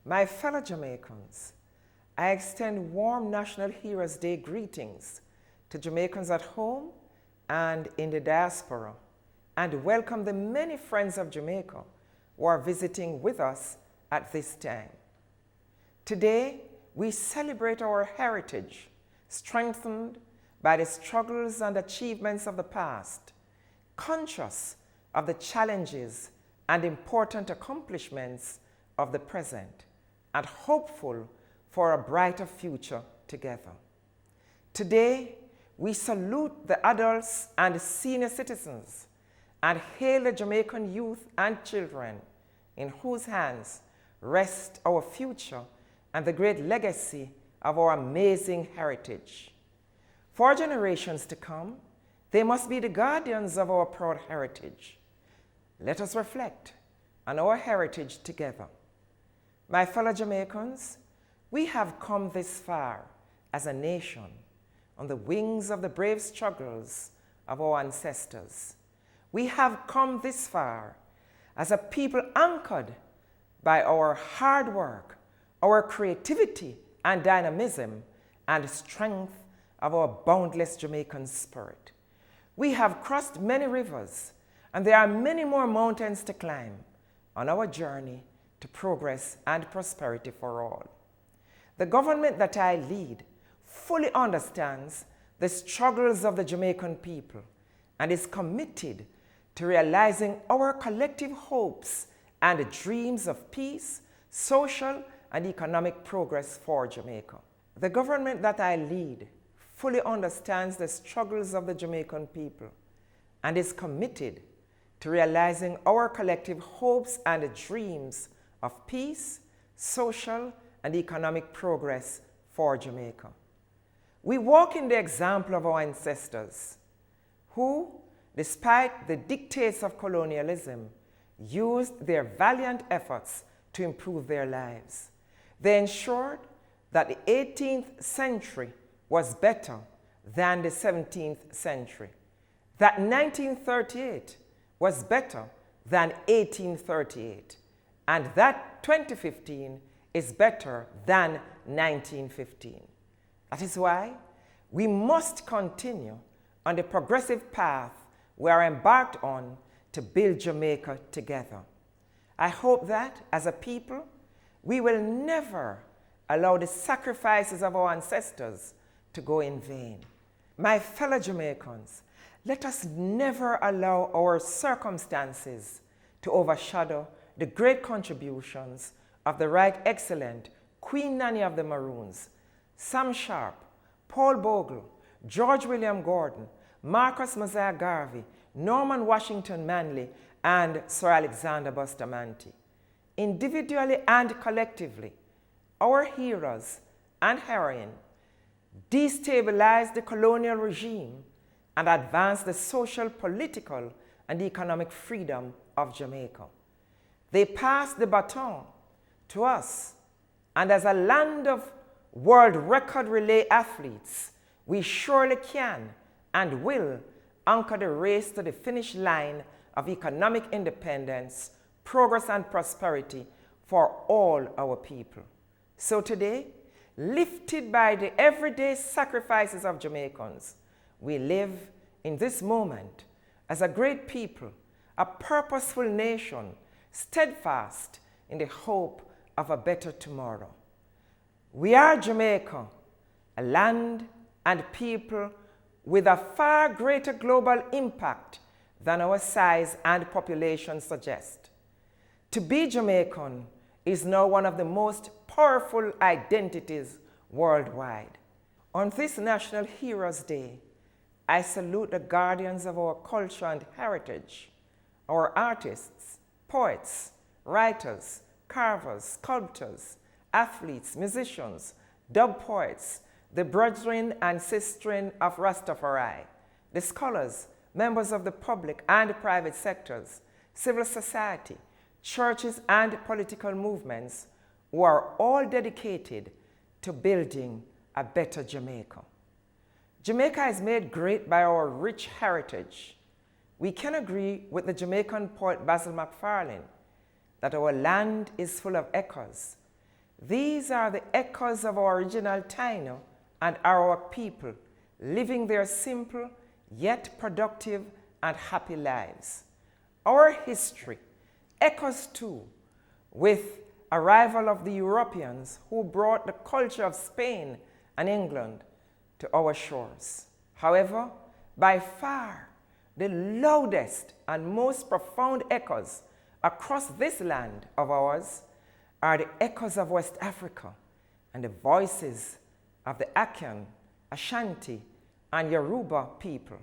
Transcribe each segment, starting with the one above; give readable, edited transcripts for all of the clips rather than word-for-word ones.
My fellow Jamaicans, I extend warm National Heroes Day greetings to Jamaicans at home and in the diaspora, and welcome the many friends of Jamaica who are visiting with us at this time. Today, we celebrate our heritage, strengthened by the struggles and achievements of the past, conscious of the challenges and important accomplishments of the present, and hopeful for a brighter future together. Today, we salute the adults and senior citizens and hail the Jamaican youth and children in whose hands rest our future and the great legacy of our amazing heritage. For generations to come, they must be the guardians of our proud heritage. Let us reflect on our heritage together. My fellow Jamaicans, we have come this far as a nation on the wings of the brave struggles of our ancestors. We have come this far as a people anchored by our hard work, our creativity and dynamism, and the strength of our boundless Jamaican spirit. We have crossed many rivers, and there are many more mountains to climb on our journey to progress and prosperity for all. The government that I lead fully understands the struggles of the Jamaican people and is committed to realizing our collective hopes and dreams of peace, social and economic progress for Jamaica. The government that I lead fully understands the struggles of the Jamaican people and is committed to realizing our collective hopes and dreams of peace, social and economic progress for Jamaica. We walk in the example of our ancestors who, despite the dictates of colonialism, used their valiant efforts to improve their lives. They ensured that the 18th century was better than the 17th century, that 1938 was better than 1838, and that 2015 is better than 1915. That is why we must continue on the progressive path we are embarked on to build Jamaica together. I hope that, as a people, we will never allow the sacrifices of our ancestors to go in vain. My fellow Jamaicans, let us never allow our circumstances to overshadow the great contributions of the Right Excellent Queen Nanny of the Maroons, Sam Sharp, Paul Bogle, George William Gordon, Marcus Mosiah Garvey, Norman Washington Manley, and Sir Alexander Bustamante. Individually and collectively, our heroes and heroines destabilized the colonial regime and advanced the social, political, and economic freedom of Jamaica. They passed the baton to us, and as a land of world record relay athletes, we surely can and will anchor the race to the finish line of economic independence, progress, and prosperity for all our people. So today, lifted by the everyday sacrifices of Jamaicans, we live in this moment as a great people, a purposeful nation, steadfast in the hope of a better tomorrow. We are Jamaica, a land and people with a far greater global impact than our size and population suggest. To be Jamaican is now one of the most powerful identities worldwide. On this National Heroes Day, I salute the guardians of our culture and heritage, our artists, poets, writers, carvers, sculptors, athletes, musicians, dub poets, the brethren and sistren of Rastafari, the scholars, members of the public and private sectors, civil society, churches and political movements who are all dedicated to building a better Jamaica. Jamaica is made great by our rich heritage. We can agree with the Jamaican poet Basil McFarlane that our land is full of echoes. These are the echoes of our original Taino and our people living their simple yet productive and happy lives. Our history echoes too with arrival of the Europeans who brought the culture of Spain and England to our shores. However, by far the loudest and most profound echoes across this land of ours are the echoes of West Africa and the voices of the Akan, Ashanti, and Yoruba people.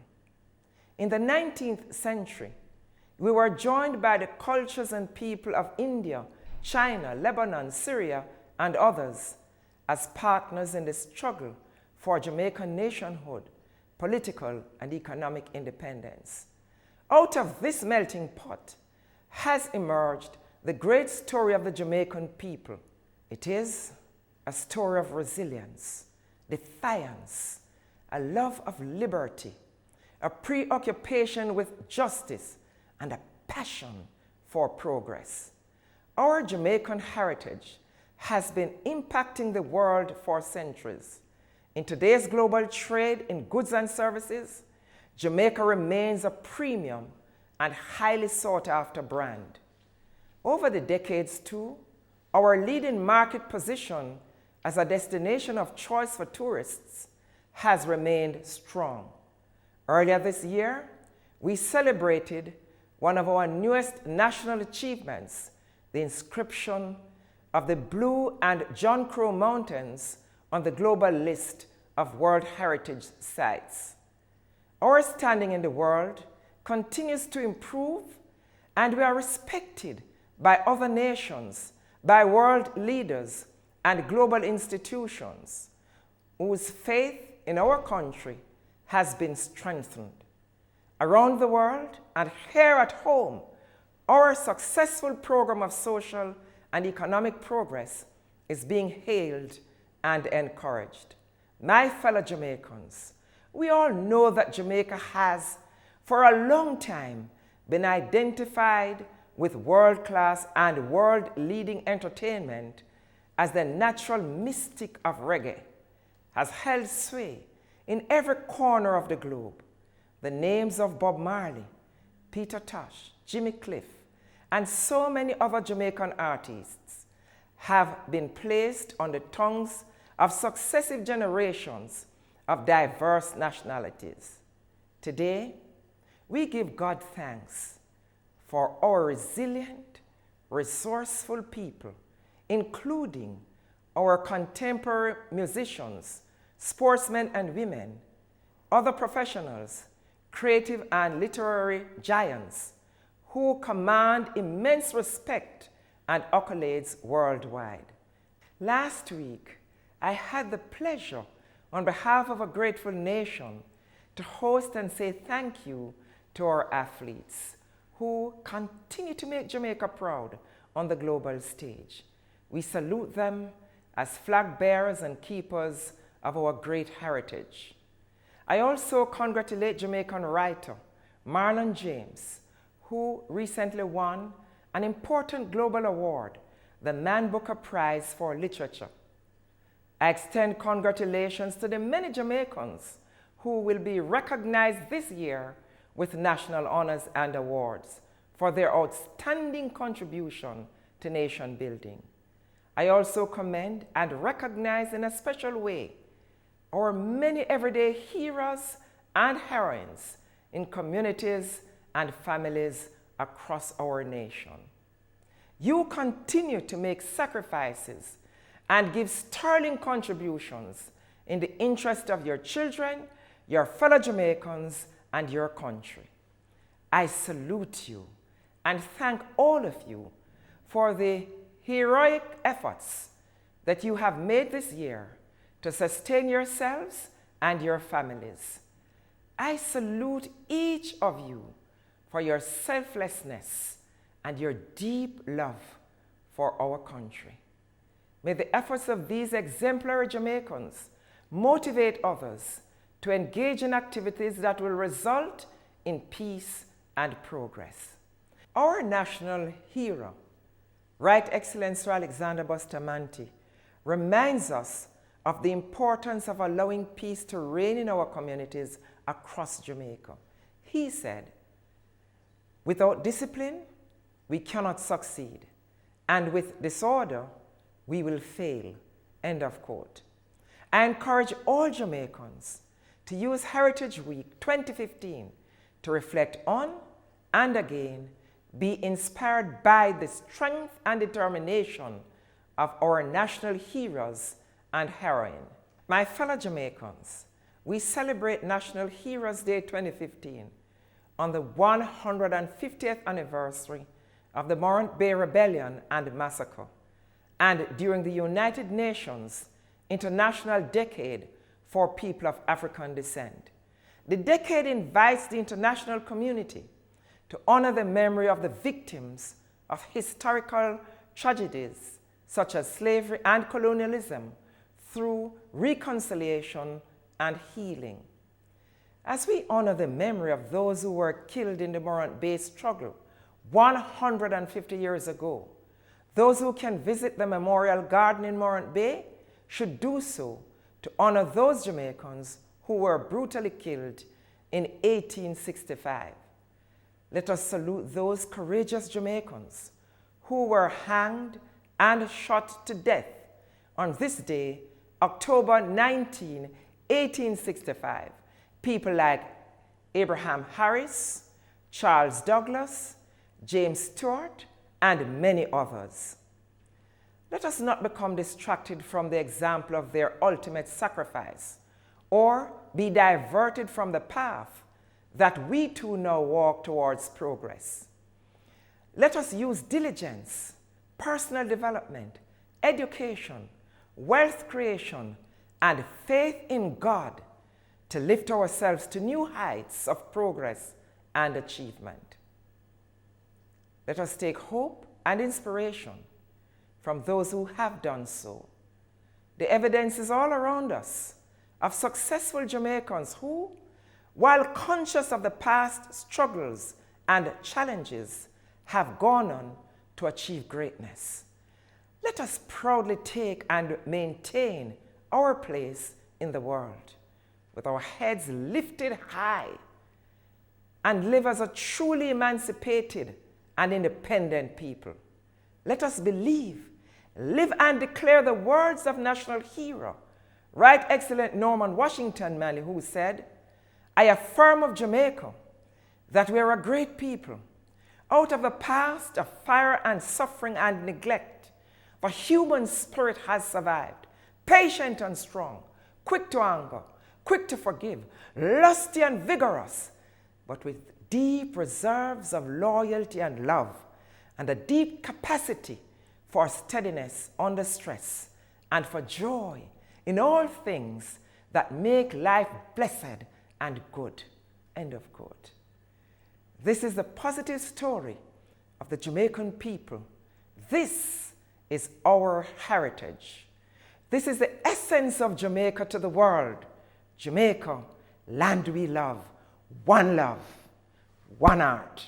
In the 19th century, we were joined by the cultures and people of India, China, Lebanon, Syria, and others as partners in the struggle for Jamaican nationhood, political and economic independence. Out of this melting pot has emerged the great story of the Jamaican people. It is a story of resilience, defiance, a love of liberty, a preoccupation with justice, and a passion for progress. Our Jamaican heritage has been impacting the world for centuries. In today's global trade in goods and services, Jamaica remains a premium and highly sought after brand. Over the decades too, our leading market position as a destination of choice for tourists has remained strong. Earlier this year, we celebrated one of our newest national achievements, the inscription of the Blue and John Crow Mountains on the global list of World Heritage Sites. Our standing in the world continues to improve, and we are respected by other nations, by world leaders and global institutions whose faith in our country has been strengthened. Around the world and here at home, our successful program of social and economic progress is being hailed and encouraged. My fellow Jamaicans, we all know that Jamaica has, for a long time, been identified with world-class and world-leading entertainment as the natural mystic of reggae, has held sway in every corner of the globe. The names of Bob Marley, Peter Tosh, Jimmy Cliff, and so many other Jamaican artists have been placed on the tongues of successive generations of diverse nationalities. Today, we give God thanks for our resilient, resourceful people, including our contemporary musicians, sportsmen and women, other professionals, creative and literary giants who command immense respect and accolades worldwide. Last week, I had the pleasure, on behalf of a grateful nation, to host and say thank you to our athletes who continue to make Jamaica proud on the global stage. We salute them as flag bearers and keepers of our great heritage. I also congratulate Jamaican writer Marlon James, who recently won an important global award, the Man Booker Prize for Literature. I extend congratulations to the many Jamaicans who will be recognized this year with national honors and awards for their outstanding contribution to nation building. I also commend and recognize in a special way our many everyday heroes and heroines in communities and families across our nation. You continue to make sacrifices and give sterling contributions in the interest of your children, your fellow Jamaicans, and your country. I salute you and thank all of you for the heroic efforts that you have made this year to sustain yourselves and your families. I salute each of you for your selflessness and your deep love for our country. May the efforts of these exemplary Jamaicans motivate others to engage in activities that will result in peace and progress. Our national hero, Right Excellency Alexander Bustamante, reminds us of the importance of allowing peace to reign in our communities across Jamaica. He said, "Without discipline, we cannot succeed, and with disorder, we will fail." End of quote. I encourage all Jamaicans to use Heritage Week 2015 to reflect on and again be inspired by the strength and determination of our national heroes and heroines. My fellow Jamaicans, we celebrate National Heroes Day 2015 on the 150th anniversary of the Morant Bay Rebellion and Massacre, and during the United Nations International Decade for People of African Descent. The decade invites the international community to honor the memory of the victims of historical tragedies such as slavery and colonialism through reconciliation and healing. As we honor the memory of those who were killed in the Morant Bay struggle 150 years ago, those who can visit the Memorial Garden in Morant Bay should do so to honor those Jamaicans who were brutally killed in 1865. Let us salute those courageous Jamaicans who were hanged and shot to death on this day, October 19, 1865. People like Abraham Harris, Charles Douglas, James Stewart, and many others. Let us not become distracted from the example of their ultimate sacrifice, or be diverted from the path that we too now walk towards progress. Let us use diligence, personal development, education, wealth creation, and faith in God to lift ourselves to new heights of progress and achievement. Let us take hope and inspiration from those who have done so. The evidence is all around us of successful Jamaicans who, while conscious of the past struggles and challenges, have gone on to achieve greatness. Let us proudly take and maintain our place in the world with our heads lifted high and live as a truly emancipated and independent people. Let us believe, live and declare the words of national hero, Right Excellent Norman Washington Manley, who said, "I affirm of Jamaica that we are a great people. Out of the past of fire and suffering and neglect, the human spirit has survived, patient and strong, quick to anger, quick to forgive, lusty and vigorous, but with deep reserves of loyalty and love, and a deep capacity for steadiness under stress, and for joy in all things that make life blessed and good." End of quote. This is the positive story of the Jamaican people. This is our heritage. This is the essence of Jamaica to the world. Jamaica, land we love, one heart.